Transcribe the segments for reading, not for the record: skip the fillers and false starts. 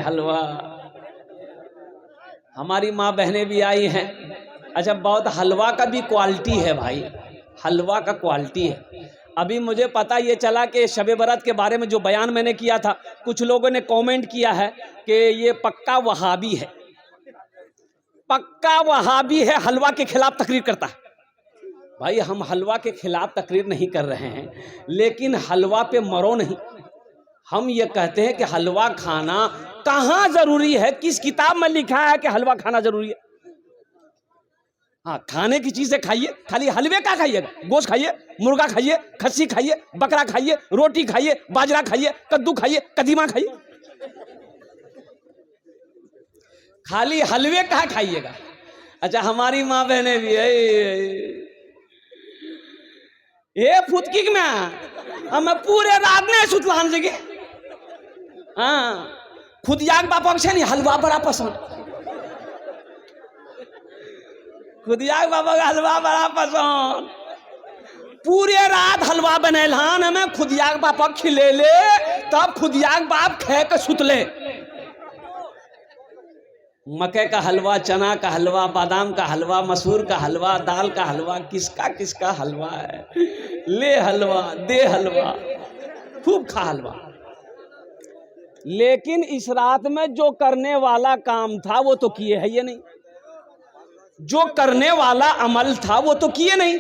हलवा। हमारी माँ बहनें भी आई हैं। अच्छा, बहुत हलवा का भी क्वालिटी है भाई, हलवा का क्वालिटी है। अभी मुझे पता ये चला कि शब बरात के बारे में जो बयान मैंने किया था, कुछ लोगों ने कमेंट किया है कि ये पक्का वहाबी है, पक्का वहाबी है, हलवा के खिलाफ तकरीर करता है। भाई हम हलवा के खिलाफ तकरीर नहीं कर रहे हैं, लेकिन हलवा पे मरो नहीं। हम ये कहते हैं कि हलवा खाना कहाँ जरूरी है, किस किताब में लिखा है कि हलवा खाना जरूरी है? हाँ, खाने की चीजें खाइए, खाली हलवे का खाइएगा? गोश्त खाइए, मुर्गा खाइए, खस्सी खाइए, बकरा खाइए, रोटी खाइए, बाजरा खाइए, कद्दू खाइए, कदीमा खाइए, खाली हलवे का खाइएगा। अच्छा, हमारी माँ बहने भी है ये फुतकी में हमें पूरे रात ने सुतलान जगे। हाँ, खुद याग बापा से नहीं हलवा बड़ा पसंद, खुदियाक बाबा का हलवा बड़ा पसंद। पूरे रात हलवा बनेलान हमें खुदियाक बापा खिले ले, तब खुदियाक बाप खे के सुतले। मक्के का हलवा, चना का हलवा, बादाम का हलवा, मसूर का हलवा, दाल का हलवा, किसका किसका हलवा है। ले हलवा, दे हलवा, खूब खा हलवा। लेकिन इस रात में जो करने वाला काम था वो तो किए है ये नहीं, जो करने वाला अमल था वो तो किए नहीं,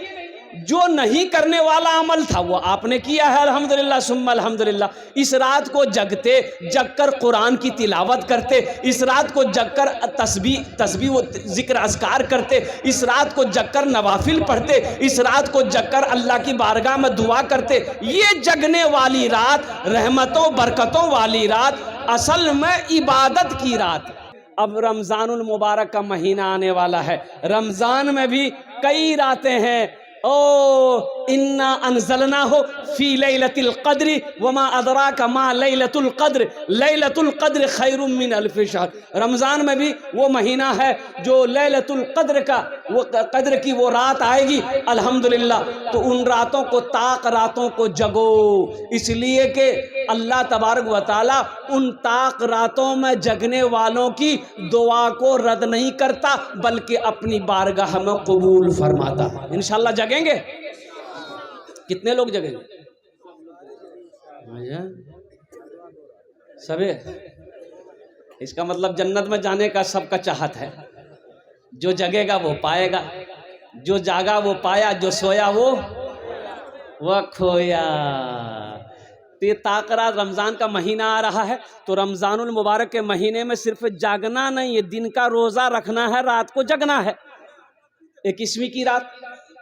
जो नहीं करने वाला अमल था वो आपने किया है। अल्हम्दुलिल्लाह सुम्मा अल्हम्दुलिल्लाह। इस रात को जगते जगकर कुरान की तिलावत करते, इस रात को जगकर तस्बीह व जिक्र अज़कार करते, इस रात को जगकर नवाफिल पढ़ते, इस रात को जगकर अल्लाह की बारगाह में दुआ करते। ये जगने वाली रात, रहमतों बरकतों वाली रात, असल में इबादत की रात। अब रमज़ानुल मुबारक का महीना आने वाला है। रमज़ान में भी कई रातें हैं। ओ इन्ना अनज़लना हो फी लैलतिल क़द्र वमा अदराका मा लैलतुल क़द्र, लैलतुल क़द्र खैरुम मिन अल्फ़ि शहर। रमज़ान में भी वो महीना है जो लैलतुल क़द्र का, वो क़द्र की वो रात आएगी अल्हम्दुलिल्लाह। तो उन रातों को, ताक रातों को जगो, इसलिए कि अल्लाह तबारक व तआला उन ताक रातों में जगने वालों की दुआ को रद्द नहीं करता, बल्कि अपनी बारगाह में कबूल फरमाता है। इंशाअल्लाह जगेंगे। कितने लोग जगेंगे? सबे। इसका मतलब जन्नत में जाने का सबका चाहत है। जो जगेगा वो पाएगा, जो जागा वो पाया, जो सोया वो खोया। तो ताकरा रमज़ान का महीना आ रहा है, तो रमज़ानुल मुबारक के महीने में सिर्फ जागना नहीं है, दिन का रोज़ा रखना है, रात को जगना है। 21वीं की रात,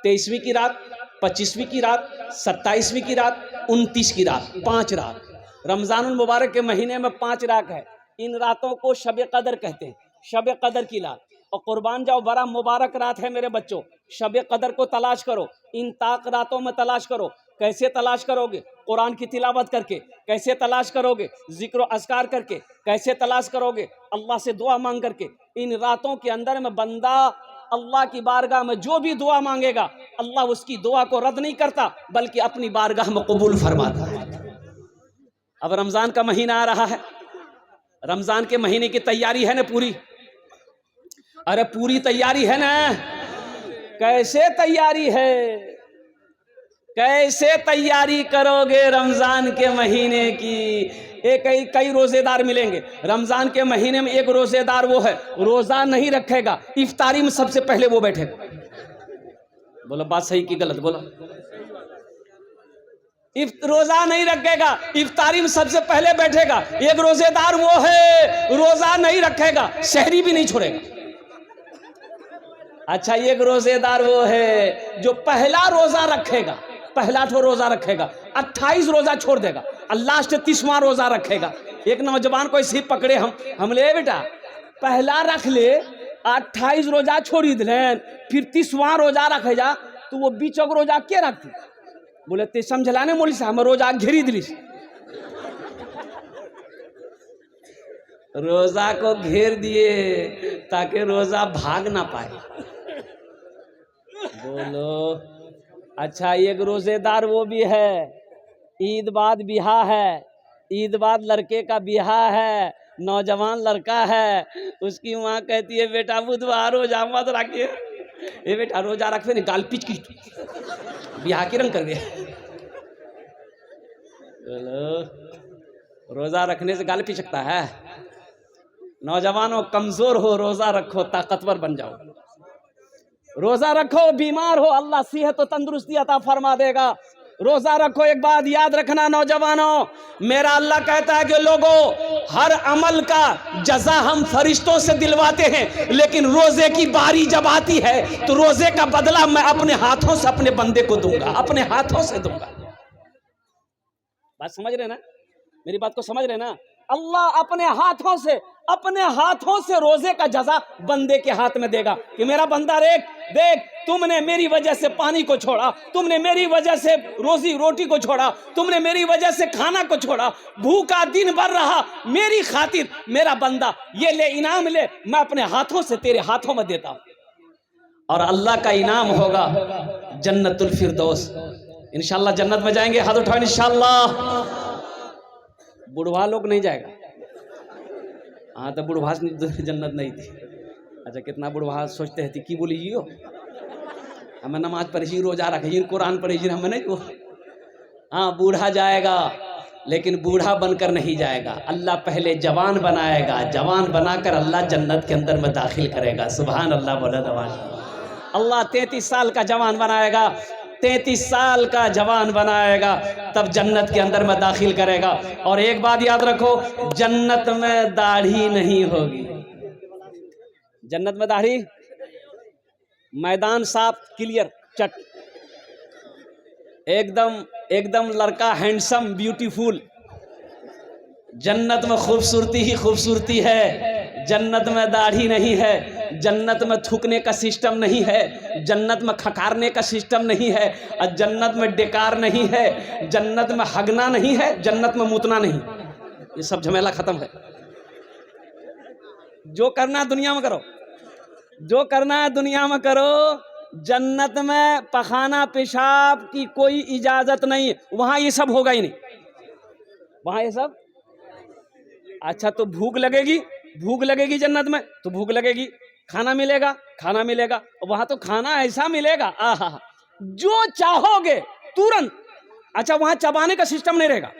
23वीं की रात, 25वीं की रात, 27वीं की रात, 29 की रात, 5 रात। रमज़ानुल मुबारक के महीने में 5 रात है। इन रातों को शब कदर कहते हैं, शब कदर की रात। और कुर्बान जाओ, बड़ा मुबारक रात है मेरे बच्चों। शब कदर को तलाश करो, इन ताक रातों में तलाश करो। कैसे तलाश करोगे? कुरान की तिलावत करके। कैसे तलाश करोगे? जिक्र अज़कार करके। कैसे तलाश करोगे? अल्लाह से दुआ मांग करके। इन रातों के अंदर में बंदा अल्लाह की बारगाह में जो भी दुआ मांगेगा, अल्लाह उसकी दुआ को रद्द नहीं करता, बल्कि अपनी बारगाह में कबूल फरमाता है। अब रमज़ान का महीना आ रहा है, रमज़ान के महीने की तैयारी है ना पूरी? अरे पूरी तैयारी है ना? कैसे तैयारी है? कैसे तैयारी करोगे रमज़ान के महीने की? कई रोज़ेदार मिलेंगे रमज़ान के महीने में। एक रोज़ेदार वो है, रोज़ा नहीं रखेगा, इफ्तारी में सबसे पहले वो बैठेगा। बोलो बात सही की गलत? बोलो। रोज़ा नहीं रखेगा, इफ्तारी में सबसे पहले बैठेगा। एक रोज़ेदार वो है, रोज़ा नहीं रखेगा, शहरी भी नहीं छोड़ेगा। अच्छा, एक रोज़ेदार वो है जो पहला रोज़ा रखेगा, पहला तो रोज़ा रखेगा, 28 रोज़ा छोड़ देगा, लास्ट 30वां रोज़ा रखेगा। एक नौजवान को इसी पकड़े हम ले बेटा पहला रख ले, 28 रोज़ा छोड़ी दिलेन, फिर 30वां रोज़ा रखे जा, तो वो बीच रोज़ा क्या रखती? बोले ते समझलाने मोली से हम रोज़ा घेरी दिलिस। रोज़ा को घेर दिए ताकि रोज़ा भाग ना पाए। बोलो। अच्छा, एक रोज़ेदार वो भी है, ईद बाद बिहा है, ईद बाद लड़के का बिहा है, नौजवान लड़का है, उसकी माँ कहती है बेटा बुधवार रोजा मत रखिए। ये बेटा रोजा रखे नहीं, गाल पिच की बिहार के रंग कर गए। रोजा रखने से गाल पिचकता है। नौजवानों कमजोर हो, रोजा रखो, ताकतवर बन जाओ। रोजा रखो, बीमार हो अल्लाह सेहत और तंदुरुस्ती अता फरमा देगा। रोजा रखो। एक बात याद रखना नौजवानों, मेरा अल्लाह कहता है कि लोगों, हर अमल का जजा हम फरिश्तों से दिलवाते हैं, लेकिन रोजे की बारी जब आती है तो रोजे का बदला मैं अपने हाथों से अपने बंदे को दूंगा, अपने हाथों से दूंगा। बात समझ रहे ना, मेरी बात को समझ रहे ना। अल्लाह अपने हाथों से रोजे का जजा बंदे के हाथ में देगा कि मेरा बंदा देख तुमने मेरी वजह से पानी को छोड़ा, तुमने मेरी वजह से रोटी को छोड़ा, तुमने मेरी वजह से खाना को छोड़ा, भूखा दिन भर रहा मेरी खातिर। मेरा बंदा ये ले, इनाम ले, मैं अपने हाथों से तेरे हाथों में देता हूं। और अल्लाह का इनाम होगा जन्नतुल फिरदौस। इंशाल्लाह जन्नत में जाएंगे, हाथ उठाओ इंशाल्लाह। बुढ़वा लोग नहीं जाएगा। हाँ तो बुढ़वा जन्नत नहीं थी। अच्छा कितना बुढ़वा सोचते हैं कि बोली जियो, हमें नमाज पढ़ी, रोजा रखी, कुरान पढ़ी, हमें नहीं वो। हाँ बूढ़ा जाएगा, लेकिन बूढ़ा बनकर नहीं जाएगा। अल्लाह पहले जवान बनाएगा, जवान बनाकर अल्लाह जन्नत के अंदर में दाखिल करेगा। सुभान अल्लाह बोला दवान। अल्लाह 33 साल का जवान बनाएगा, 33 साल का जवान बनाएगा, तब जन्नत के अंदर में दाखिल करेगा। और एक बात याद रखो, जन्नत में दाढ़ी नहीं होगी। जन्नत में दाढ़ी, मैदान साफ क्लियर चट, एकदम लड़का हैंडसम ब्यूटीफुल। जन्नत में खूबसूरती ही खूबसूरती है। जन्नत में दाढ़ी नहीं है, जन्नत में थूकने का सिस्टम नहीं है, जन्नत में खकारने का सिस्टम नहीं है, और जन्नत में डेकार नहीं है, जन्नत में हगना नहीं है, जन्नत में मुतना नहीं। ये सब झमेला खत्म है। जो करना है दुनिया में करो, जो करना है दुनिया में करो। जन्नत में पखाना पेशाब की कोई इजाजत नहीं, वहां ये सब होगा ही नहीं, वहां ये सब। अच्छा तो भूख लगेगी जन्नत में, तो भूख लगेगी, खाना मिलेगा, वहां तो खाना ऐसा मिलेगा, आहा, जो चाहोगे तुरंत। अच्छा वहां चबाने का सिस्टम नहीं रहेगा,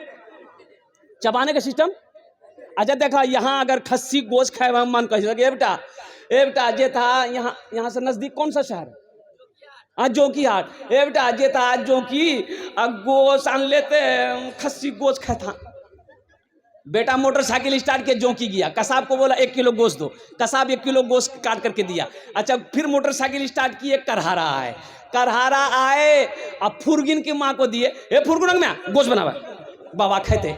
चबाने का सिस्टम। अच्छा देखा, यहाँ अगर खस्सी गोश्त खाए, हम मन कह सके बेटा जे था यहाँ से नजदीक कौन सा शहर है? हाँ जोकी हाट। बेटा जे था जोकी गोश्त आन लेते, खस्सी गोश्त खाए था। बेटा मोटरसाइकिल स्टार्ट के जोकी गया, कसाब को बोला 1 किलो गोश्त दो, कसाब 1 किलो गोश्त काट करके दिया। अच्छा फिर मोटरसाइकिल स्टार्ट किए, करहारा आए, अब फुरगिन की माँ को दिए, ए फुरगुन में गोश्त बनावा, बाबा खाते।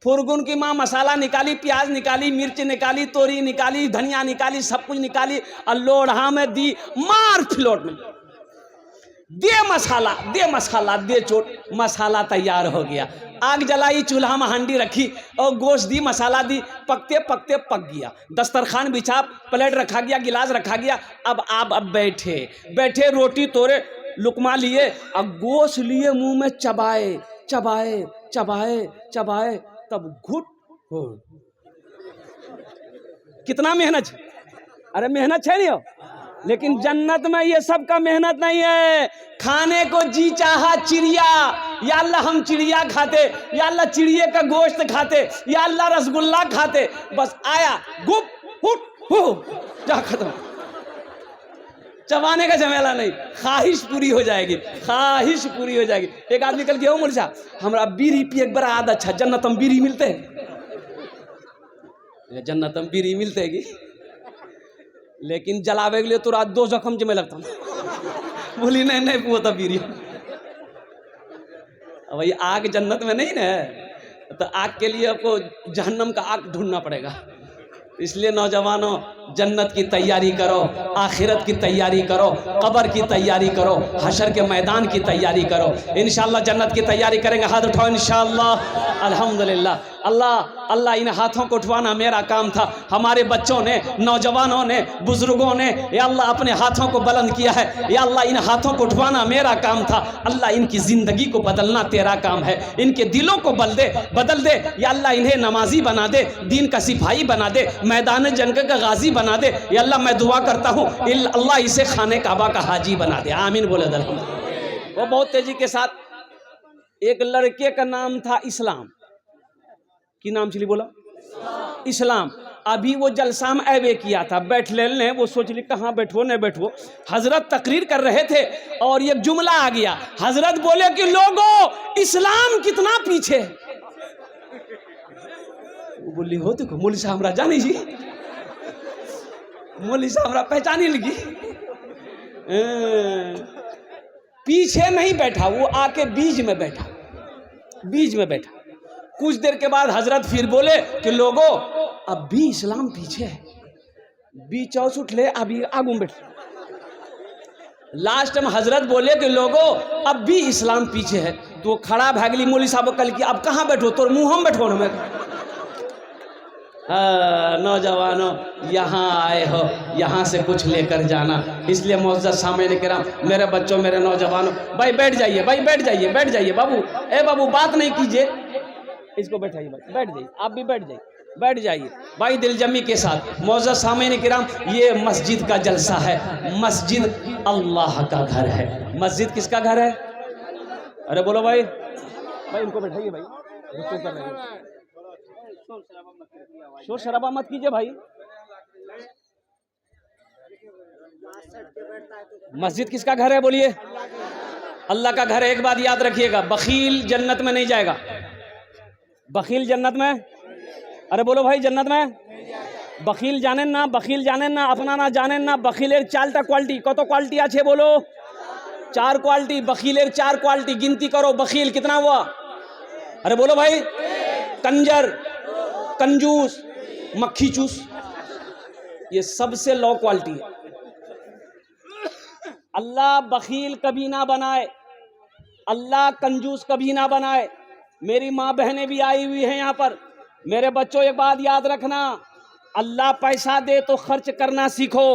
फुरगुन की माँ मसाला निकाली, प्याज निकाली, मिर्च निकाली, तोरी निकाली, धनिया निकाली, सब कुछ निकाली, और लोढ़ा में दी, मार फिलोट में दे मसाला दे चोट, मसाला तैयार हो गया। आग जलाई, चूल्हा में हांडी रखी और गोश्त दी, मसाला दी, पकते पक गया। दस्तरखान बिछा, प्लेट रखा गया, गिलास रखा गया। अब आप बैठे रोटी तोड़े, लुकमा लिए और गोश्त लिए, मुंह में चबाए, तब घुट हो। कितना मेहनत है, अरे मेहनत है नहीं हो, लेकिन जन्नत में ये सब का मेहनत नहीं है। खाने को जी चाहा चिड़िया, या अल्लाह हम चिड़िया खाते, या अल्लाह चिड़िया का गोश्त खाते, या अल्लाह रसगुल्ला खाते, बस आया गुप हुट हो जा खत्म। चबाने का झमेला नहीं, ख्वाहिश पूरी हो जाएगी। एक आदमी कल गया, मुर्जा हमरा बीड़ी पिए बड़ा आदत है, जन्नतम बीड़ी मिलते जन्नतम बीड़ी मिलते लेकिन जलावे के लिए तो रात 2 जख्म में लगता। बोली नहीं वो तो बीड़ी। अब ये आग जन्नत में नहीं ना, तो आग के लिए आपको जहन्नम का आग ढूंढना पड़ेगा। इसलिए नौजवानों जन्नत की तैयारी करो, आखिरत की तैयारी करो, कब्र की तैयारी करो, हशर के मैदान की तैयारी करो। इंशाअल्लाह जन्नत की तैयारी करेंगे। हाथ उठाओ इंशाअल्लाह। अल्हम्दुलिल्लाह। अल्लाह अल्लाह इन हाथों को उठवाना मेरा काम था। हमारे बच्चों ने, नौजवानों ने, बुजुर्गों ने या अल्लाह अपने हाथों को बुलंद किया है। या अल्लाह इन हाथों को उठवाना मेरा काम था। अल्लाह इनकी ज़िंदगी को बदलना तेरा काम है। इनके दिलों को बदल दे। या अल्लाह इन्हें नमाजी बना दे, दीन का सिपाही बना दे, मैदान जंग का गाजी बना दे। या अल्लाह मैं दुआ करता हूँ अल्लाह इसे खाने काबा का हाजी बना दे। आमीन बोले। वो बहुत तेजी के साथ एक लड़के का नाम था इस्लाम। की नाम चली बोला? इस्लाम। अभी वो जलसा में ऐवे किया था, बैठ ले, वो सोच ली कहाँ बैठो न बैठो। हजरत तकरीर कर रहे थे और एक जुमला आ गया। हजरत बोले कि लोगों इस्लाम कितना पीछे। वो बोली हो देखो मौलवी साहब हमरा जानी जी, मौलवी साहब हमरा पहचानी लगी। पीछे नहीं बैठा, वो आके बीच में बैठा, बीच में बैठा। कुछ देर के बाद हजरत फिर बोले कि लोगों अब भी इस्लाम पीछे है, बीच उठ ले अभी आगू में बैठ। लास्ट में हजरत बोले कि लोगों अब भी इस्लाम पीछे है। तो खड़ा भागली मौलवी साहब कल की अब कहाँ बैठो, तो मुँह हम बैठो ना। नौजवानों यहाँ आए हो, यहाँ से कुछ लेकर जाना। इसलिए मुअज़्ज़ज़ सामईन किराम, मेरे बच्चों, मेरे नौजवानों, भाई बैठ जाइए, भाई बैठ जाइए, बैठ जाइए। बाबू ए बाबू बात नहीं कीजिए, इसको बैठाइए, भाई बैठ जाइए, आप भी बैठ जाइए, बैठ जाइए भाई दिलजमी के साथ। मुअज़्ज़ज़ सामईन किराम, ये मस्जिद का जलसा है। मस्जिद अल्लाह का घर है। मस्जिद किसका घर है? अरे बोलो भाई, भाई इनको बैठाइए भाई, रुको कर रहे हैं, शोर शराबा मत कीजिए भाई। मस्जिद किसका घर है बोलिए? अल्लाह का घर है। एक बात याद रखिएगा, बखील जन्नत में नहीं जाएगा। बखील जन्नत में, अरे बोलो भाई जन्नत में बखील जाने ना, बखील जाने ना, अपना ना जाने ना। बखीलेर 4टा क्वालिटी, कत क्वालिटी आछे बोलो? 4 क्वालिटी। बखीलेर 4 क्वालिटी गिनती करो। बखील कितना हुआ? अरे बोलो भाई। कंजर, कंजूस, मक्खी चूस, ये सबसे लो क्वालिटी है। अल्लाह बखील कभी ना बनाए, अल्लाह कंजूस कभी ना बनाए। मेरी माँ बहनें भी आई हुई हैं यहाँ पर। मेरे बच्चों एक बात याद रखना, अल्लाह पैसा दे तो खर्च करना सीखो,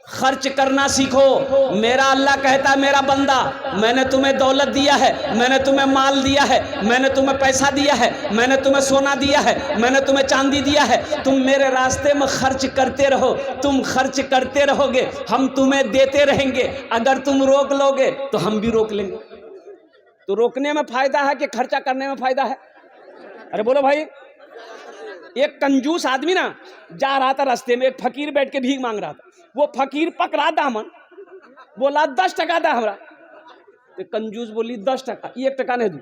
खर्च करना सीखो। मेरा अल्लाह कहता है मेरा बंदा, मैंने तुम्हें दौलत दिया है, मैंने तुम्हें माल दिया है, मैंने तुम्हें पैसा दिया है, मैंने तुम्हें सोना दिया है, मैंने तुम्हें चांदी दिया है। तुम मेरे रास्ते में खर्च करते रहो, तुम खर्च करते रहोगे, हम तुम्हें देते रहेंगे। अगर तुम रोक लोगे तो हम भी रोक लेंगे। तो रोकने में फायदा है कि खर्चा करने में फायदा है? अरे बोलो भाई। एक कंजूस आदमी ना जा रहा था रास्ते में, एक फकीर बैठ के भीख मांग रहा था। वो फकीर पकड़ा दामन, बोला 10 टका दा हमरा। तो कंजूस बोली 10 टका, 1 टका नहीं दूं।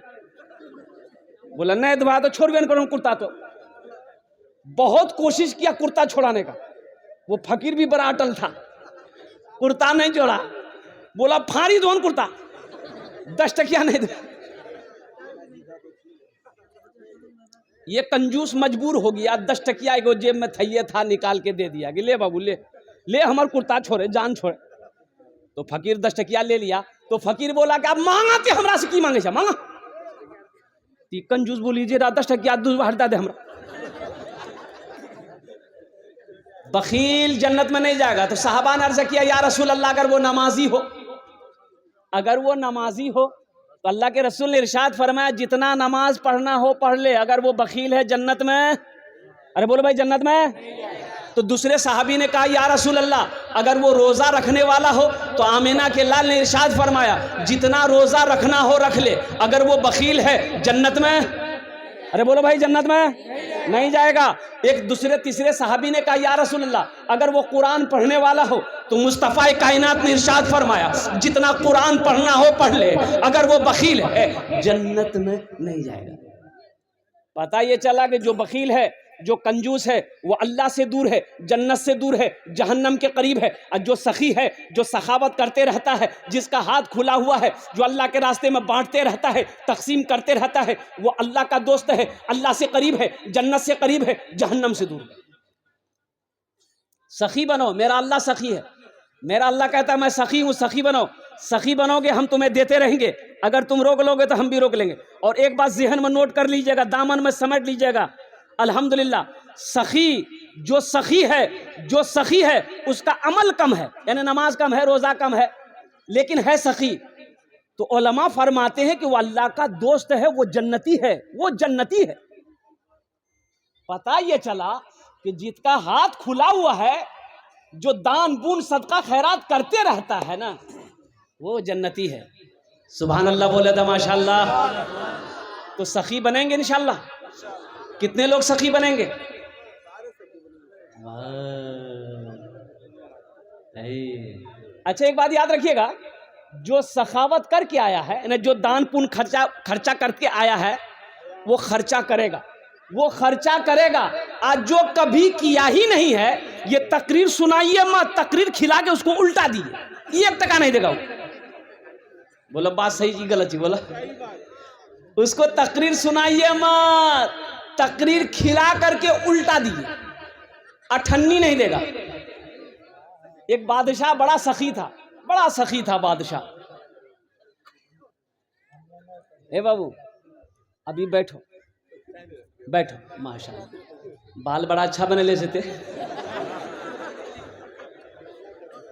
बोला नहीं दुआ तो छोड़ भी करूँ कुर्ता। तो बहुत कोशिश किया कुर्ता छोड़ाने का, वो फकीर भी बड़ा अटल था, कुर्ता नहीं छोड़ा। बोला फाड़ी दो कुर्ता, 10 टकिया नहीं दे। ये कंजूस मजबूर हो गया, 10 टकिया एगो जेब में थैये था निकाल के दे दिया कि ले बाबू ले ले, हमार कुर्ता छोड़े, जान छोड़े। तो फकीर 10 टकिया ले लिया। तो फकीर बोला कि अब मांगा ते हमरा से की मांगे छा, मांगा। ती कंजूस बोली जे 10 टकिया दूसरा हटा दे हमरा। बखील जन्नत में नहीं जाएगा। तो साहबा ने अर्ज किया या रसूल अल्लाह, अगर वो नमाजी हो, अगर वो नमाजी हो तो अल्लाह के रसूल ने इरशाद फरमाया जितना नमाज पढ़ना हो पढ़ ले, अगर वो बखील है जन्नत में। अरे बोलो भाई जन्नत में। तो दूसरे साहबी ने कहा या रसूल अल्लाह, अगर वो रोज़ा रखने वाला हो तो आमिना के लाल ने इरशाद फरमाया जितना रोज़ा रखना हो रख ले, अगर वो बखील है जन्नत में। अरे बोलो भाई जन्नत में नहीं जाएगा। एक दूसरे तीसरे साहबी ने कहा या रसूल अल्लाह, अगर वो कुरान पढ़ने वाला हो तो मुस्तफ़ा कायनात ने इरशाद फरमाया जितना कुरान पढ़ना हो पढ़ ले, अगर वो बखील है जन्नत में नहीं जाएगा। पता ये चला कि जो बखील है, जो कंजूस है, वो अल्लाह से दूर है, जन्नत से दूर है, जहन्नम के करीब है। और जो सखी है, जो सखावत करते रहता है, जिसका हाथ खुला हुआ है, जो अल्लाह के रास्ते में बांटते रहता है, तकसीम करते रहता है, वो अल्लाह का दोस्त है, अल्लाह से करीब है, जन्नत से करीब है, जहन्नम से दूर है। सखी बनो, मेरा अल्लाह सखी है। मेरा अल्लाह कहता है मैं सखी हूं, सखी बनो। सखी बनोगे हम तुम्हें देते रहेंगे, अगर तुम रोक लोगे तो हम भी रोक लेंगे। और एक बात ज़हन में नोट कर लीजिएगा, दामन में समझ लीजिएगा, अल्हम्दुलिल्लाह सखी जो सखी है उसका अमल कम है, यानी नमाज कम है, रोज़ा कम है, लेकिन है सखी। तो उलमा फरमाते हैं कि वो अल्लाह का दोस्त है, वो जन्नती है, वो जन्नती है। पता ये चला कि जिसका हाथ खुला हुआ है, जो दान पुण्य सदका खैरात करते रहता है ना, वो जन्नती है। सुभान अल्लाह बोले तो माशाअल्लाह। तो सखी बनेंगे इंशाअल्लाह। कितने लोग सखी बनेंगे? अच्छा एक बात याद रखिएगा, जो सखावत करके आया है ना, जो दान पुण्य खर्चा करके आया है, वो खर्चा करेगा, वो खर्चा करेगा। आज जो कभी किया ही नहीं है, ये तकरीर सुनाइए मत, तकरीर खिला के उसको उल्टा दिए, 1 टका नहीं देगा वो। बोला बात सही की गलत ही बोला। उसको तकरीर सुनाइए मत, तकरीर खिला करके उल्टा दिए, अठन्नी नहीं देगा। एक बादशाह बड़ा सखी था, बड़ा सखी था बादशाह। ए बाबू अभी बैठो बैठो, माशाल्लाह बाल बड़ा अच्छा बने ले थे,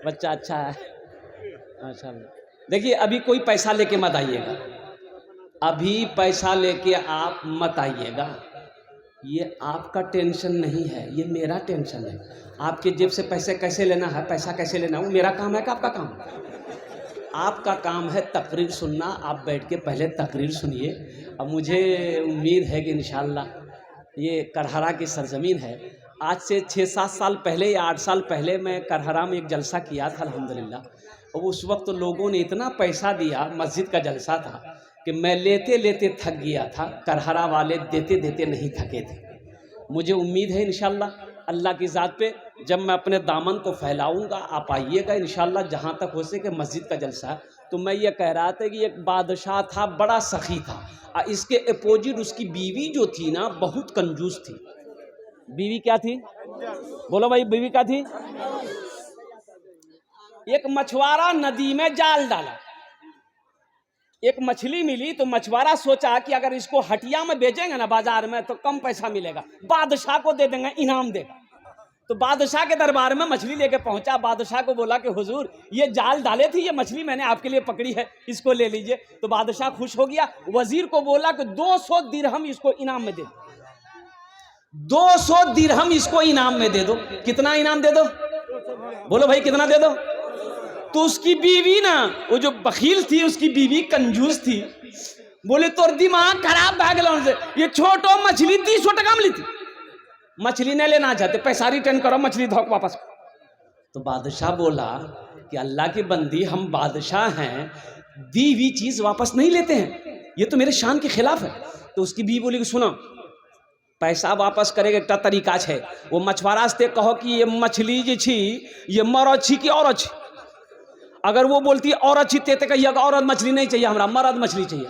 बच्चा अच्छा है माशाल्लाह। देखिए अभी कोई पैसा लेके मत आइएगा, अभी पैसा लेके आप मत आइएगा, ये आपका टेंशन नहीं है, ये मेरा टेंशन है। आपके जेब से पैसे कैसे लेना है, पैसा कैसे लेना है, वो मेरा काम है कि आपका काम है? आपका काम है तकरीर सुनना। आप बैठ के पहले तकरीर सुनिए। अब मुझे उम्मीद है कि इंशाअल्लाह ये करहरा की सरजमीन है। आज से 6-7 साल पहले या 8 साल पहले मैं करहरा में एक जलसा किया था अल्हम्दुलिल्लाह, और उस वक्त तो लोगों ने इतना पैसा दिया, मस्जिद का जलसा था, कि मैं लेते लेते थक गया था, करहरा वाले देते देते नहीं थके थे। मुझे उम्मीद है इंशाअल्लाह अल्लाह की ज़ात पे, जब मैं अपने दामन को फैलाऊंगा आप आइएगा इंशाअल्लाह, जहाँ तक हो सके मस्जिद का जलसा है। तो मैं ये कह रहा था कि एक बादशाह था, बड़ा सखी था, और इसके अपोजिट उसकी बीवी जो थी ना, बहुत कंजूस थी। बीवी क्या थी? बोलो भाई, बीवी क्या थी? एक मछुआरा नदी में जाल डाला, एक मछली मिली, तो मछुआरा सोचा कि अगर इसको हटिया में बेचेंगे ना बाजार में तो कम पैसा मिलेगा, बादशाह को दे देंगे, इनाम देगा। तो बादशाह के दरबार में मछली लेके पहुंचा, बादशाह को बोला कि हुजूर ये जाल डाले थी, ये मछली मैंने आपके लिए पकड़ी है, इसको ले लीजिए। तो बादशाह खुश हो गया, वजीर को बोला कि 200 दिरहम इसको इनाम में दे दो, 200 दिरहम इसको इनाम में दे दो। कितना इनाम दे दो? बोलो भाई कितना दे दो? तो उसकी बीवी ना, वो जो बखील थी, उसकी बीवी कंजूस थी, बोले तोर दिमाग खराब भाग लो से, ये छोटो मछली 300 टका में ली थी, मछली नहीं लेना चाहते, पैसा रिटर्न करो, मछली धोक वापस। तो बादशाह बोला कि अल्लाह की बंदी, हम बादशाह हैं, दी हुई चीज वापस नहीं लेते हैं, ये तो मेरे शान के खिलाफ है। तो उसकी बीवी बोली कि सुनो, पैसा वापस करेगा एक तरीका है, वो मछुआरा से कहो कि ये मछली जी छी, ये मर अच्छी की और अच्छी। अगर वो बोलती और अच्छी ते कहिएगा औरत मछली नहीं चाहिए, हमरा मर्द मछली चाहिए।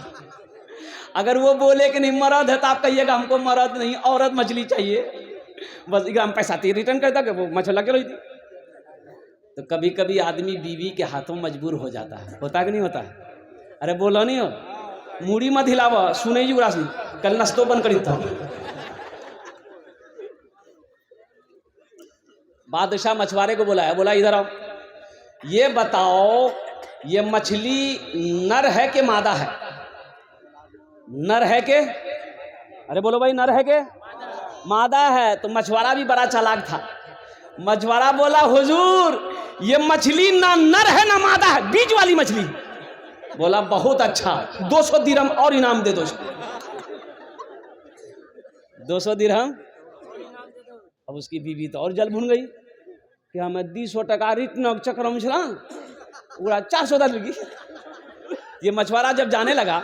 अगर वो बोले कि नहीं मर्द है तो आप कहिएगा हमको मर्द नहीं औरत मछली चाहिए, बस हम पैसा ते रिटर्न करता कि वो मछला के ली थी। तो कभी कभी आदमी बीवी के हाथों मजबूर हो जाता है, होता कि नहीं होता है? अरे बोलो नहीं हो, मूड़ी मत हिलावा, सुने जी उरासी, कल नस्तो बंद करी था। बादशाह मछुआरे को बुलाया, बोला इधर आओ, ये बताओ ये मछली नर है कि मादा है? नर है के? अरे बोलो भाई, नर है के मादा है? तो मछुआरा भी बड़ा चालाक था, मछुआरा बोला हुजूर ये मछली ना नर है ना मादा है, बीच वाली मछली। बोला बहुत अच्छा, 200 दिरहम और इनाम दे दो। 200 दिरहम। अब उसकी बीवी तो और जल भुन गई कि हमें 200 टका रिटर्न चक्र में छला पूरा 400 लगी। ये मछुआरा जब जाने लगा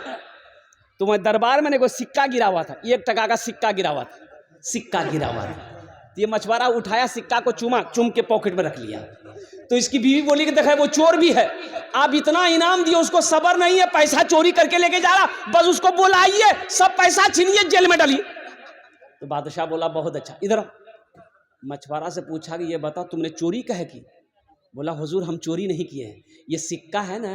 तो मैं दरबार में कोई सिक्का गिरा हुआ था, 1 टका का सिक्का गिरा हुआ था, सिक्का गिरा हुआ था। तो ये मछुआरा उठाया, सिक्का को चूम के पॉकेट में रख लिया। तो इसकी बीवी बोली कि देखा वो चोर भी है, आप इतना इनाम दिए, उसको सबर नहीं है, पैसा चोरी करके लेके जा रहा, बस उसको बुलाइए, सब पैसा छीनिए, जेल में डालिए। तो बादशाह बोला बहुत अच्छा, इधर मछुआरा से पूछा कि ये बताओ तुमने चोरी कह की? बोला हुजूर हम चोरी नहीं किए हैं, ये सिक्का है ना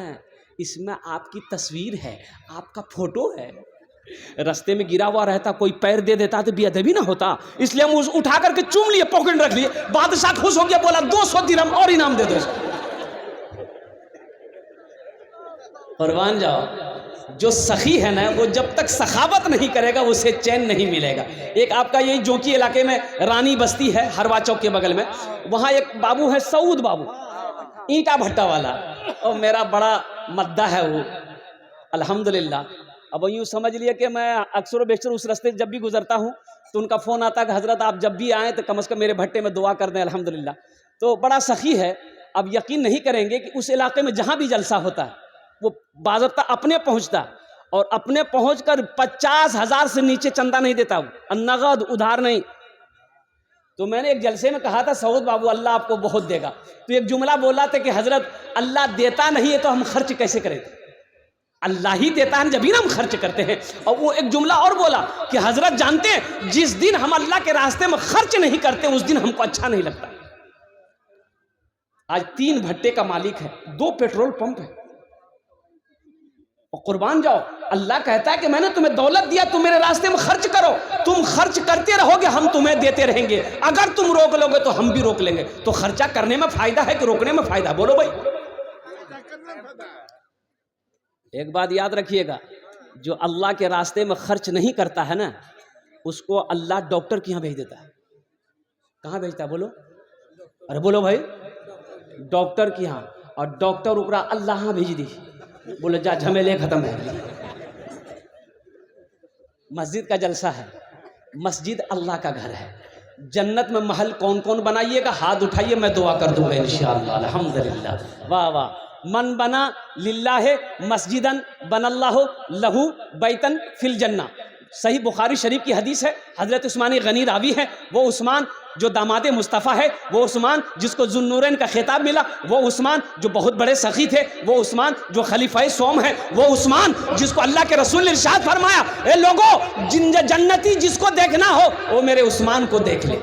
इसमें आपकी तस्वीर है, आपका फोटो है, रास्ते में गिरा हुआ रहता कोई पैर दे देता तो बेअदबी ना होता, इसलिए हम उठा करके चूम लिए, पॉकेट में रख लिए। बादशाह खुश हो गया, बोला 200 दिरहम और इनाम दे दो। कुर्बान जाओ, जो सखी है ना वो जब तक सखावत नहीं करेगा उसे चैन नहीं मिलेगा। एक आपका यही जोकी इलाके में रानी बस्ती है, हरवा चौक के बगल में, वहाँ एक बाबू है सऊद बाबू, ईंटा भट्टा वाला, और मेरा बड़ा मद्दा है वो अल्हम्दुलिल्लाह। अब यूँ समझ लिए कि मैं अक्सर बेशतर उस रास्ते जब भी गुजरता हूँ तो उनका फ़ोन आता कि हज़रत आप जब भी आएँ तो कम से कम मेरे भट्टे में दुआ कर दें अल्हम्दुलिल्लाह। तो बड़ा सखी है। अब यकीन नहीं करेंगे कि उस इलाके में जहाँ भी जलसा होता है वो बाज़ाब्ता अपने पहुँचता, और अपने पहुँच कर 50,000 से नीचे चंदा नहीं देता, नगद उधार नहीं। तो मैंने एक जलसे में कहा था सऊद बाबू अल्लाह आपको बहुत देगा, तो एक जुमला बोला था कि हज़रत अल्लाह देता नहीं है तो हम खर्च कैसे करें? अल्लाह ही देता है जब ही ना हम खर्च करते हैं। और वो एक जुमला और बोला कि हज़रत जानते हैं जिस दिन हम अल्लाह के रास्ते में खर्च नहीं करते उस दिन हमको अच्छा नहीं लगता। आज 3 भट्टे का मालिक है, 2 पेट्रोल पंप है, और कुर्बान जाओ अल्लाह कहता है कि मैंने तुम्हें दौलत दिया, तुम मेरे रास्ते में खर्च करो, तुम खर्च करते रहोगे हम तुम्हें देते रहेंगे, अगर तुम रोक लोगे तो हम भी रोक लेंगे। तो खर्चा करने में फायदा है कि रोकने में फायदा? बोलो भाई। एक बात याद रखिएगा, जो अल्लाह के रास्ते में खर्च नहीं करता है ना उसको अल्लाह डॉक्टर के यहाँ भेज देता है। कहाँ भेजता है बोलो? अरे बोलो भाई, डॉक्टर के यहाँ। और डॉक्टर उपरा अल्लाह यहाँ भेज दी, बोले जा झमेले खत्म है। मस्जिद का जलसा है, मस्जिद अल्लाह का घर है। जन्नत में महल कौन कौन बनाइएगा? हाथ उठाइए, मैं दुआ कर दूंगा इंशाअल्लाह अल्हम्दुलिल्लाह। वाह वाह। मन बना लिल्लाह मस्जिदन बनल्लाहु लहू बैतन फिल जन्ना। सही बुखारी शरीफ की हदीस है, हजरत उस्मान गनी रावी है। वो उस्मान जो दामादे मुस्तफ़ा है, वो उस्मान जिसको जुन्नूरैन का खिताब मिला, वो उस्मान जो बहुत बड़े सखी थे, वो उस्मान जो खलीफाए सोम है, वो उस्मान जिसको अल्लाह के रसूल ने इरशाद फरमाया, ए लोगों जन्नती जिसको देखना हो वो मेरे उस्मान को देख ले,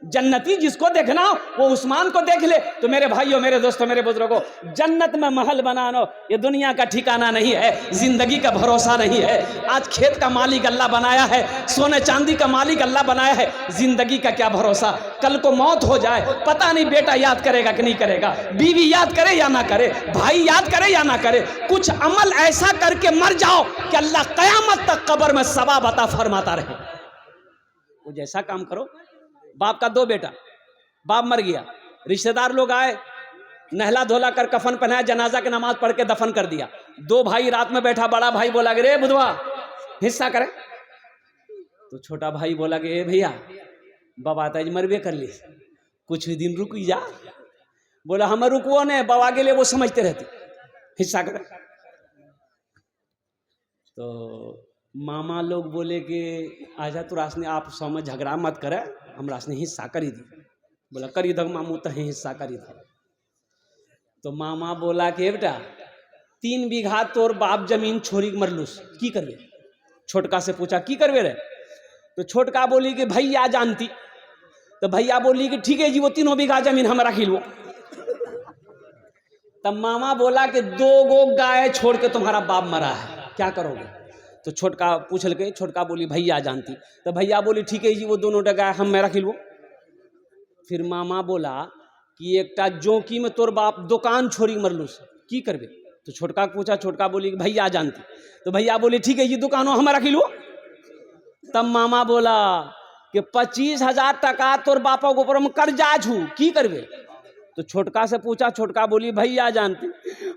जन्नती जिसको देखना हो वो उस्मान को देख ले। तो मेरे भाइयों, मेरे दोस्तों, मेरे बुजुर्गों, जन्नत में महल बनाना ये दुनिया का ठिकाना नहीं है, जिंदगी का भरोसा नहीं है। आज खेत का मालिक अल्लाह बनाया है, सोने चांदी का मालिक अल्लाह बनाया है, जिंदगी का क्या भरोसा? कल को मौत हो जाए, पता नहीं बेटा याद करेगा कि नहीं करेगा, बीवी याद करे या ना करे, भाई याद करे या ना करे। कुछ अमल ऐसा करके मर जाओ कि अल्लाह कयामत तक कब्र में सवाब अता फरमाता रहे। वो जैसा काम करो। बाप का 2 बेटा, बाप मर गया, रिश्तेदार लोग आए, नहला धोला कर कफन पहनाया, जनाजा की नमाज पढ़ के दफन कर दिया। 2 भाई रात में बैठा, बड़ा भाई बोला कि रे बुधवा हिस्सा करे। तो छोटा भाई बोला कि ए भैया बाबा तो मरबे कर ली, कुछ दिन रुक जा। बोला हम रुकवो ने, बाबा के लिए वो समझते रहते, हिस्सा करे। तो मामा लोग बोले कि आजा तो रासने आप समय झगड़ा मत करे, हम रासने हिस्सा करी दी। बोला करी दो मामू, तो हिस्सा करी दो। तो मामा बोला कि बेटा 3 बीघा तोर बाप जमीन छोड़ी मरलूस, की करवे? छोटका से पूछा की करवे रे? तो छोटका बोली कि भैया जानती। तो भैया बोली कि ठीक है जी, वो 3 बीघा जमीन हम रख लो। तब मामा बोला कि 2 गो गाय छोड़ के तुम्हारा बाप मरा है, क्या करोगे? तो छोटका पूछल के, छोटका बोली भैया जानती। तो भैया बोली ठीक है जी, वो 2 गाय हम मैं रख लो। फिर मामा बोला कि एकटा जोकी में तोर बाप दुकान छोड़ी मरलूस, की करबे? तो छोटका पूछा, छोटका बोली कि भैया जानती। तो भैया बोली ठीक है जी, दुकानों हम रख लो। तब मामा बोला कि 25,000 टका तोर बापा के ऊपर हम कर्जा छू, की करबे? तो छोटका से पूछा, छोटका बोली भैया जानती।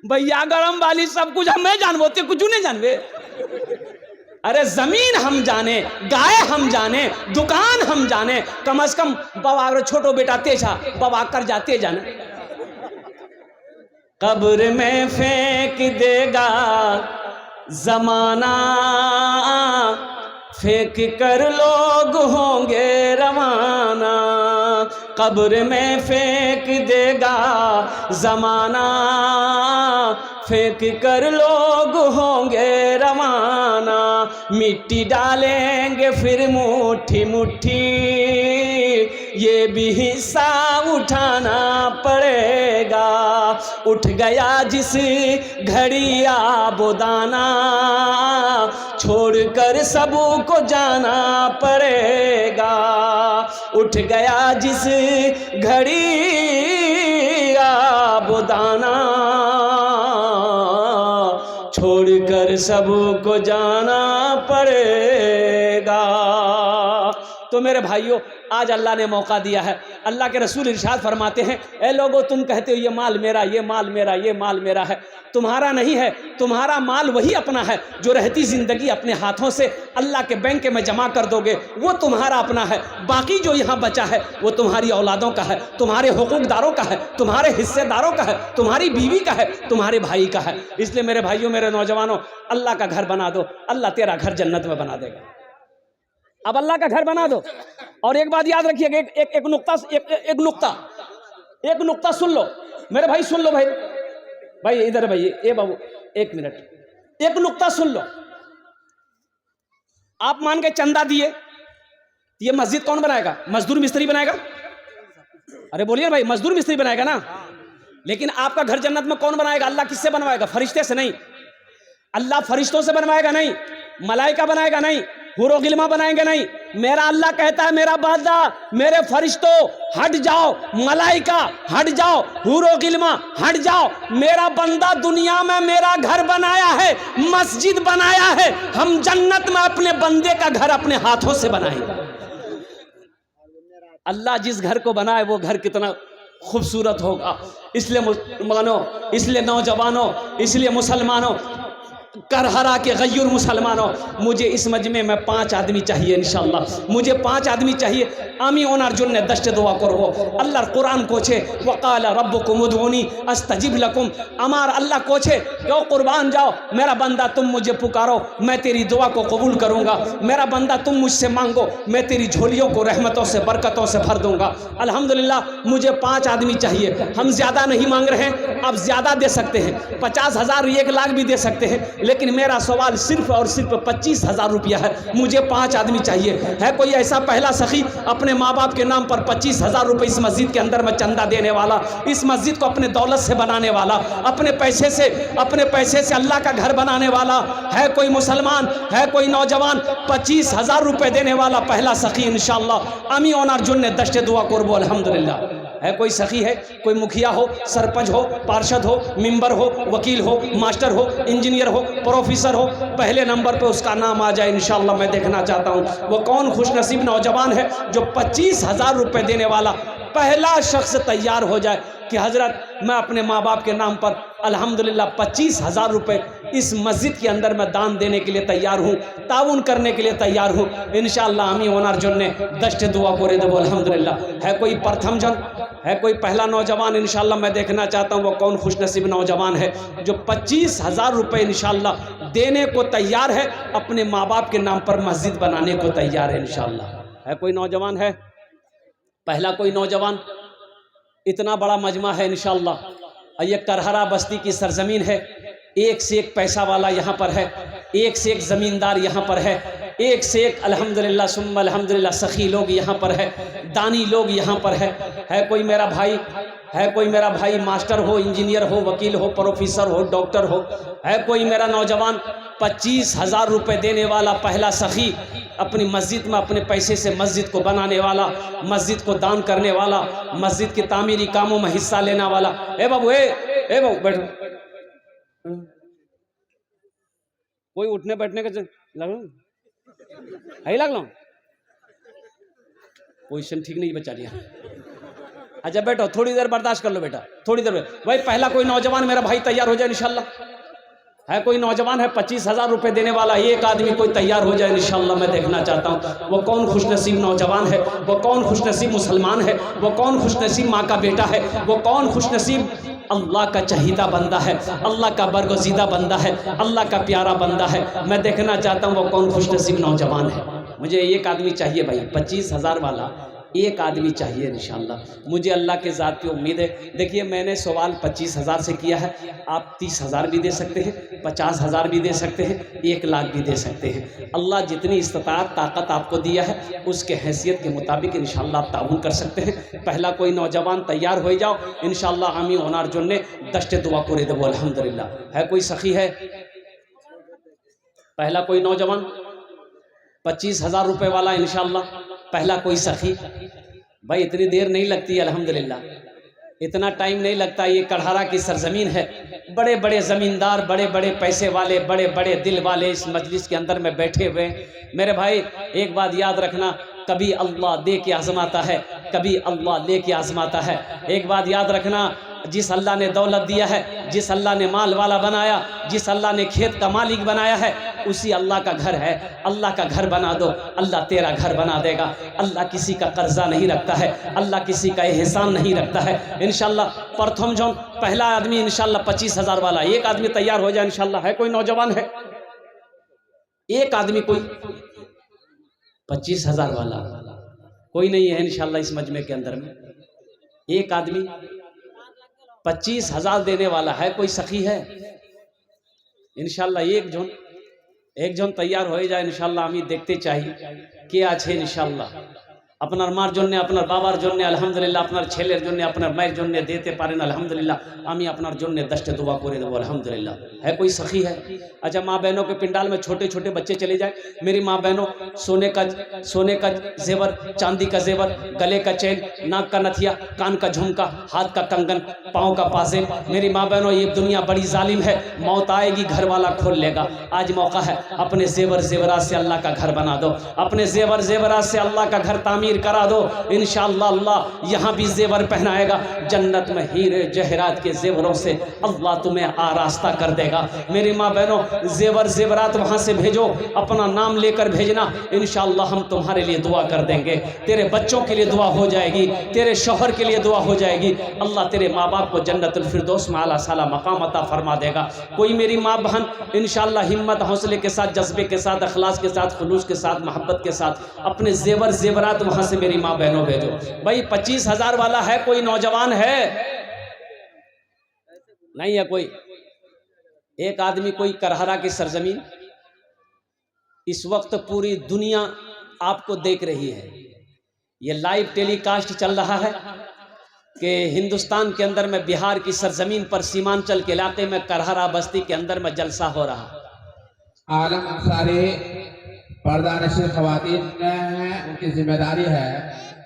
भैया गरम वाली सब कुछ हमें जानबो, ते कुछ नहीं जानबे। अरे जमीन हम जाने, गाय हम जाने, दुकान हम जाने, कम से कम बाबा अगर छोटो बेटा तेजा बाबा कर जाते जाने। कब्र में फेंक देगा जमाना, फेंक कर लोग होंगे रवाना। कब्र में फेंक देगा जमाना, फेंक कर लोग होंगे रवाना। मिट्टी डालेंगे फिर मुट्ठी मुट्ठी, ये भी हिस्सा उठाना पड़ेगा। उठ गया जिस घड़ी आबोदाना, छोड़कर सबको जाना पड़ेगा। उठ गया जिस घड़ी आबोदाना, छोड़कर सबको जाना पड़ेगा। तो मेरे भाइयों, आज अल्लाह ने मौका दिया है। अल्लाह के रसूल इरशाद फरमाते हैं, ए लोगों, तुम कहते हो ये माल मेरा, ये माल मेरा, ये माल मेरा है। तुम्हारा नहीं है। तुम्हारा माल वही अपना है जो रहती ज़िंदगी अपने हाथों से अल्लाह के बैंक में जमा कर दोगे, वो तुम्हारा अपना है। बाकी जो यहाँ बचा है वो तुम्हारी औलादों का है, तुम्हारे हुकूकदारों का है, तुम्हारे हिस्सेदारों का है, तुम्हारी बीवी का है, तुम्हारे भाई का है। इसलिए मेरे भाइयों, मेरे नौजवानों, अल्लाह का घर बना दो, अल्लाह तेरा घर जन्नत में बना देगा। अब अल्लाह का घर बना दो। और एक बात याद रखिएगा, एक नुक्ता सुन लो मेरे भाई, सुन लो भाई इधर भाई, ए बाबू एक मिनट, एक नुक्ता सुन लो। आप मान के चंदा दिए, ये मस्जिद कौन बनाएगा? मजदूर मिस्त्री बनाएगा। अरे बोलिए भाई, मजदूर मिस्त्री बनाएगा ना। लेकिन आपका घर जन्नत में कौन बनाएगा? अल्लाह किससे बनवाएगा? फरिश्ते से नहीं। अल्लाह फरिश्तों से बनवाएगा नहीं, मलाइका बनाएगा नहीं, हुरो गिल्मा बनाएंगे नहीं। मेरा अल्लाह कहता है, मेरा बंदा, मेरे फरिश्तों हट जाओ, मलाइका हट जाओ, हुरो गिल्मा हट जाओ। मेरा बंदा दुनिया में मेरा घर बनाया है, मस्जिद बनाया है। हम जन्नत में अपने बंदे का घर अपने हाथों से बनाएंगे। अल्लाह जिस घर को बनाए वो घर कितना खूबसूरत होगा। इसलिए मुसलमानों, इसलिए नौजवानों, इसलिए मुसलमानों, करहरा के गय्युर मुसलमानों, मुझे इस मजमे में 5 आदमी चाहिए इंशाअल्लाह। मुझे 5 आदमी चाहिए। आमी ओनार जुन्ने दश्त दुआ करबो। अल्लाह कुरान कोछे, वक़ाल रब्बुकुम उदऊनी अस्तजिब लकुम। अमार अल्लाह कोछे, क्यों कुर्बान जाओ मेरा बंदा, तुम मुझे पुकारो, मैं तेरी दुआ को कबूल करूँगा। मेरा बंदा, तुम मुझसे मांगो, मैं तेरी झोलियों को रहमतों से, बरकतों से भर दूँगा। अल्हम्दुलिल्लाह, मुझे 5 आदमी चाहिए। हम ज़्यादा नहीं मांग रहे हैं, आप ज़्यादा दे सकते हैं, 50,000, 1 लाख भी दे सकते हैं। लेकिन मेरा सवाल सिर्फ और सिर्फ 25,000 रुपया है। मुझे 5 आदमी चाहिए। है कोई ऐसा पहला सखी अपने माँ बाप के नाम पर 25,000 रुपये इस मस्जिद के अंदर में चंदा देने वाला, इस मस्जिद को अपने दौलत से बनाने वाला, अपने पैसे से अल्लाह का घर बनाने वाला? है कोई मुसलमान, है कोई नौजवान 25,000 रुपये देने वाला पहला सखी? इंशाअल्लाह अमी ओनार जुन्ने दश्ते दुआ करबो। अल्हम्दुलिल्लाह। है कोई सखी है, कोई मुखिया हो, सरपंच हो, पार्षद हो, मेंबर हो, वकील हो, मास्टर हो, इंजीनियर हो, प्रोफेसर हो, पहले नंबर पे उसका नाम आ जाए इंशाअल्लाह। मैं देखना चाहता हूँ वो कौन खुशनसीब नौजवान है जो 25,000 रुपये देने वाला पहला शख्स तैयार हो जाए कि हज़रत, मैं अपने माँ बाप के नाम पर अल्हम्दुलिल्लाह 25,000 रुपये इस मस्जिद के अंदर मैं दान देने के लिए तैयार हूँ, ताउन करने के लिए तैयार हूँ इंशाअल्लाह। आमी ओनार जुन्ने दश्त दुआ करे देबो। अल्हम्दुलिल्लाह। है कोई प्रथम जन, है कोई पहला नौजवान? इंशाअल्लाह मैं देखना चाहता हूँ वो कौन खुशनसीब नौजवान है जो 25,000 रुपये इंशाअल्लाह देने को तैयार है, अपने माँ बाप के नाम पर मस्जिद बनाने को तैयार है इंशाअल्लाह। है कोई नौजवान? है पहला कोई नौजवान? इतना बड़ा मजमा है इंशाअल्लाह। ये करहरा बस्ती की सरजमीन है, एक से एक पैसा वाला यहाँ पर है, एक से एक ज़मींदार यहाँ पर है, एक से एक अल्हम्दुलिल्लाह सुम्मा अल्हम्दुलिल्लाह सखी लोग यहाँ पर है, दानी लोग यहाँ पर है। है कोई मेरा भाई, है कोई मेरा भाई मास्टर हो, इंजीनियर हो, वकील हो, प्रोफेसर हो, डॉक्टर हो? है कोई मेरा नौजवान 25,000 रुपये देने वाला पहला सखी, अपनी मस्जिद में अपने पैसे से मस्जिद को बनाने वाला, मस्जिद को दान करने वाला, मस्जिद के तामीरी कामों में हिस्सा लेने वाला? ए बाबू, ए बाबू बैठो। कोई उठने बैठने का लग लो, पोजीशन ठीक नहीं बचा लिया। अच्छा बैठो, थोड़ी देर बर्दाश्त कर लो बेटा, थोड़ी देर। भाई पहला कोई नौजवान मेरा भाई तैयार हो जाए इंशाअल्लाह। है कोई नौजवान है 25,000 रुपये देने वाला? एक आदमी कोई तैयार हो जाए इंशाअल्लाह। मैं देखना चाहता हूँ वो कौन खुशनसीब नौजवान है, वो कौन खुशनसीब मुसलमान है, वो कौन खुशनसीब माँ का बेटा है, वो कौन खुशनसीब अल्लाह का चहीदा बंदा है, अल्लाह का बरगज़ीदा बंदा है, अल्लाह का प्यारा बंदा है। मैं देखना चाहता हूँ वो कौन खुशनसीब नौजवान है। मुझे एक आदमी चाहिए भाई 25,000 वाला, एक आदमी चाहिए इंशाल्लाह। मुझे अल्लाह के ज़ात पे उम्मीद है। देखिए मैंने सवाल 25,000 से किया है, आप 30,000 भी दे सकते हैं, 50,000 भी दे सकते हैं, 1 लाख भी दे सकते हैं। अल्लाह जितनी इस्तिताअत ताकत आपको दिया है उसके हैसियत के मुताबिक इंशाल्लाह आप ताउन कर सकते हैं। पहला कोई नौजवान तैयार हो जाओ इंशाल्लाह। आमी ओनार जोन्ने दस्ते दुआ करे देवो अल्हम्दुलिल्लाह। है कोई सखी है? पहला कोई नौजवान 25,000 रुपए वाला इंशाल्लाह। पहला कोई सखी। भाई इतनी देर नहीं लगती अल्हम्दुलिल्लाह, इतना टाइम नहीं लगता। ये कढ़ारा की सरजमीन है, बड़े बड़े ज़मींदार, बड़े बड़े पैसे वाले, बड़े बड़े दिल वाले इस मजलिस के अंदर में बैठे हुए। मेरे भाई एक बात याद रखना, कभी अल्लाह दे के आजमाता है, कभी अल्लाह ले के आजमाता है। एक बात याद रखना, जिस अल्लाह ने दौलत दिया है, जिस अल्लाह ने माल वाला बनाया, जिस अल्लाह ने खेत का मालिक बनाया है, उसी अल्लाह का घर है। अल्लाह का घर बना दो, अल्लाह तेरा घर बना देगा। अल्लाह किसी का कर्जा नहीं रखता है, अल्लाह किसी का एहसान नहीं रखता है। इंशाल्लाह प्रथम जौन पहला आदमी इंशाल्लाह 25,000 वाला, एक आदमी तैयार हो जाए इंशाल्लाह। है कोई नौजवान? है एक आदमी कोई 25,000 वाला? कोई नहीं है इंशाल्लाह इस मजमे के अंदर में। एक आदमी 25,000 देने वाला है, कोई सखी है इंशाल्लाह? एक जन तैयार हो जाए इंशाल्लाह। हमें देखते चाहिए के আছে इंशाल्लाह। আপনার মার জন্য, আপনার বাবার জন্য আলহামদুলিল্লাহ, আপনার ছেলের জন্য, আপনার মায়ের জন্য দিতে পারেন আলহামদুলিল্লাহ। আমি আপনার জন্য 10 दुआ করে দেব अल्हम्दुलिल्लाह। है कोई सखी? है? अच्छा माँ बहनों के पिंडाल में छोटे छोटे बच्चे चले जाए। मेरी माँ बहनों, सोने का जेवर, चांदी का जेवर, गले का चेन, नाक का नथिया, कान का झुमका, हाथ का कंगन, पाँव का पाजेब। मेरी माँ बहनों ये दुनिया बड़ी जालिम है, मौत आएगी घर वाला खोल लेगा। आज मौका है, अपने जेवर जेवरात से अल्लाह का घर बना दो, अपने जेवर जेवरात से अल्लाह का घर तामीर करा दो। इंशाअल्लाह अल्लाह यहाँ भी जेवर पहनाएगा, जन्नत में हीरे जहरात के जेवरों से अल्लाह तुम्हें आरास्ता कर देगा। मेरी माँ बहनों जेवर जेवरात वहाँ से भेजो, अपना नाम लेकर भेजना। इंशाअल्लाह हम तुम्हारे लिए दुआ कर देंगे, तेरे बच्चों के लिए दुआ हो जाएगी, तेरे शौहर के लिए दुआ हो जाएगी। अल्लाह तेरे माँ बाप को जन्नतुल फिरदौस में आला साला मकाम अता फरमा देगा। कोई मेरी माँ बहन इंशाअल्लाह हिम्मत हौसले के साथ, जज्बे के साथ, अखलास के साथ, खुलूस के साथ, मोहब्बत के साथ अपने जेवर जेवरात वहाँ से मेरी माँ बहनों भेजो। भाई 25,000 वाला है कोई नौजवान? है? नहीं है कोई? एक आदमी कोई करहरा की सरजमीन। इस वक्त पूरी दुनिया आपको देख रही है, ये लाइव टेलीकास्ट चल रहा है कि हिंदुस्तान के अंदर में बिहार की सरजमीन पर सीमांचल के इलाके में करहरा बस्ती के अंदर में जलसा हो रहा। आलम अंसारी पर्दानशीन ख़वातीन हैं, उनकी जिम्मेदारी है।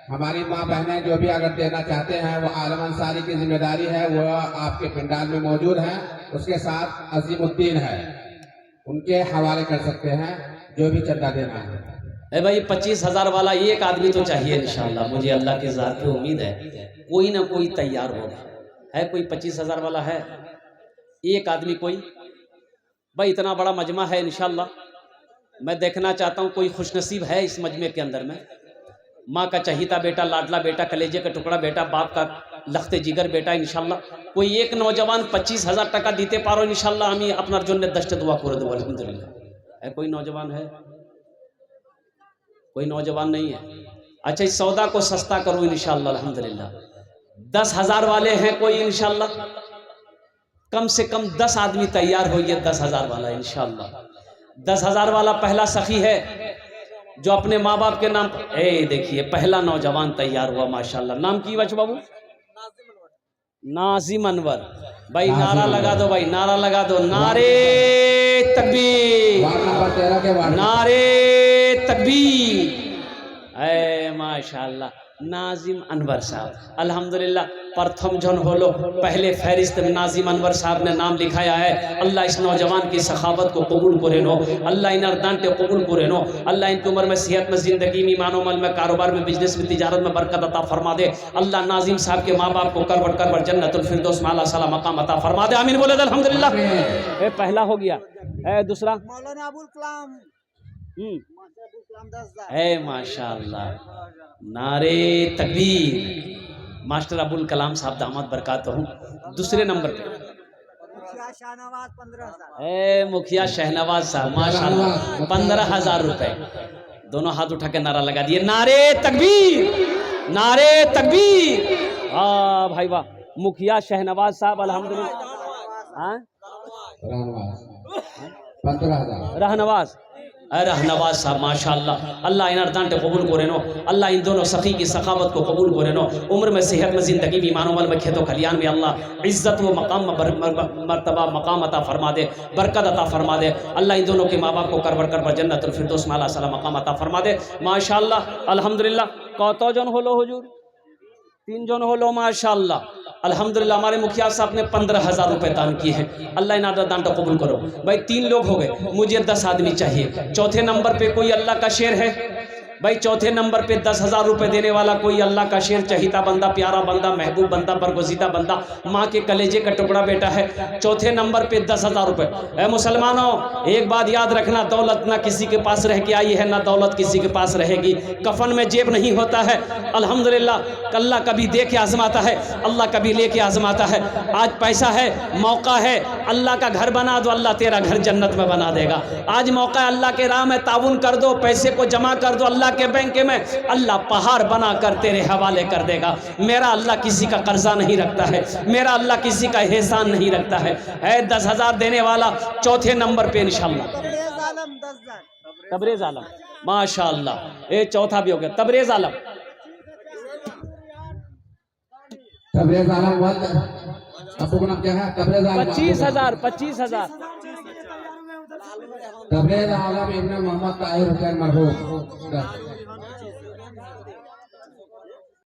हमारी माँ बहनें जो भी अगर देना चाहते हैं वो आलम अंसारी की जिम्मेदारी है, वो आपके पिंडाल में मौजूद हैं। उसके साथ अजीमुद्दीन है, उनके हवाले कर सकते हैं जो भी चंदा देना है। भाई 25,000 वाला एक आदमी तो चाहिए इंशाअल्लाह। मुझे अल्लाह के ज़ात पे उम्मीद है कोई ना कोई तैयार होगा। है कोई 25,000 वाला? है एक आदमी कोई? भाई इतना बड़ा मजमा है इंशाअल्लाह, मैं देखना चाहता हूँ कोई खुशनसीब है इस मजमे के अंदर में। माँ का चहीता बेटा, लाडला बेटा, कलेजे का टुकड़ा बेटा, बाप का लखते जिगर बेटा। इंशाल्लाह कोई एक नौजवान 25,000 टाका दीते पारो इंशाल्लाह। हमें अपना जन्ने 10 दुआ करे देव अल्हम्दुलिल्लाह। है कोई नौजवान? है कोई नौजवान? नहीं है? अच्छा इस सौदा को सस्ता करो इंशाल्लाह अल्हम्दुलिल्लाह। 10,000 वाले हैं कोई इंशाल्लाह? कम से कम 10 आदमी तैयार होइए 10,000 वाला इंशाल्लाह। 10,000 वाला पहला सखी है जो अपने माँ बाप के नाम। देखिए पहला नौजवान तैयार हुआ माशाल्लाह। नाम की बच्चों बाबू? नाजिम अनवर। भाई नारा लगा दो, भाई नारा लगा दो। नारे तकबीर, नारे तकबीर। माशाल्लाह नाजिम अनवर साहब अल्हम्दुलिल्लाह प्रथम जन होलो पहले फहरिस्त में नाजिम अनवर साहब ने नाम लिखाया है। अल्लाह इस नौजवान की सखावत को कबूल करे नो, अल्लाह इन अर्दानते कबूल करे नो, अल्लाह इनकी उम्र में, सेहत में, ज़िंदगी में, ईमान अमल में, कारोबार में, बिजनेस में, तिजारत में बरकत अता फरमा दे। अल्लाह नाजिम साहब के माँ बाप को करवट करवट जन्नतुल फिरदौस में आला साला मकाम अता फरमा दे। आमीन बोले अल्हम्दुलिल्लाह। पहला हो गया। दूसरा मौलाना अबुल कलाम। माशाअल्लाह, नारे तकबीर। मास्टर अबुल कलाम साहब दामद बरकात हूँ। दूसरे नंबर पे मुखिया शहनवाज साहब माशाअल्लाह 15,000 रुपए। दोनों हाथ उठा के नारा लगा दिए, नारे तकबीर। नारे तकबीर। हाँ भाई वाह, मुखिया शहनवाज साहब अल्हम्दुलिल्लाह। हाँ रहनवाज रहनवाज साहब माशाअल्लाह, अल्लाह इन अर्दांटे कबूल करे नो, अल्लाह इन दोनों सखी की सखावत को कबूल करे नो, उम्र में सेहत में ज़िंदगी भी ईमान अमल में खेतों खलियान में अल्लाह इज़्ज़त व मकाम मर्तबा मकाम अता फरमा दे, बरकत अता फरमा दे। अल्लाह इन दोनों के माँ बाप को कर जन्नतुल फिरदौस में अल्लाह सला मकाम अता फरमा दे माशाअल्लाह अल्हम्दुलिल्लाह। कतो जन होलो हुजूर? 3 जन होलो माशाअल्लाह अल्हम्दुलिल्लाह। हमारे मुखिया साहब ने 15,000 रुपए दान किए हैं, अल्लाह इन दान को कबूल करो। भाई 3 लोग हो गए, मुझे 10 आदमी चाहिए। चौथे नंबर पे कोई अल्लाह का शेर है? भाई चौथे नंबर पे 10,000 रुपए देने वाला कोई अल्लाह का शेर, चहीता बंदा, प्यारा बंदा, महबूब बंदा, बरगुज़ीदा बंदा, माँ के कलेजे का टुकड़ा बेटा है। चौथे नंबर पे 10,000 रुपए। ऐ मुसलमानों, एक बात याद रखना, दौलत ना किसी के पास रह के आई है, ना दौलत किसी के पास रहेगी। कफन में जेब नहीं होता है अल्हम्दुलिल्लाह। अल्लाह कभी दे के आजमाता है, अल्लाह कभी ले के आजमाता है। आज पैसा है, मौका है, अल्लाह का घर बना दो, अल्लाह तेरा घर जन्नत में बना देगा। आज मौका अल्लाह के राह में ताउन कर दो, पैसे को जमा कर दो अल्लाह के बैंक में, अल्लाह पहाड़ बना कर तेरे हवाले कर देगा। मेरा अल्लाह किसी का कर्जा नहीं रखता है, मेरा अल्लाह किसी का एहसान नहीं रखता है। 10,000 देने वाला चौथे नंबर पे इंशाअल्लाह। तबरेज आलम माशाअल्लाह, ये चौथा भी हो गया। तबरेज आलम, तबरेज आलम आपको का नाम क्या है? तबरेज आलम 25,000 25,000। तबरेज आलम इब्न मोहम्मद ताहिर हुसैन मरहूम।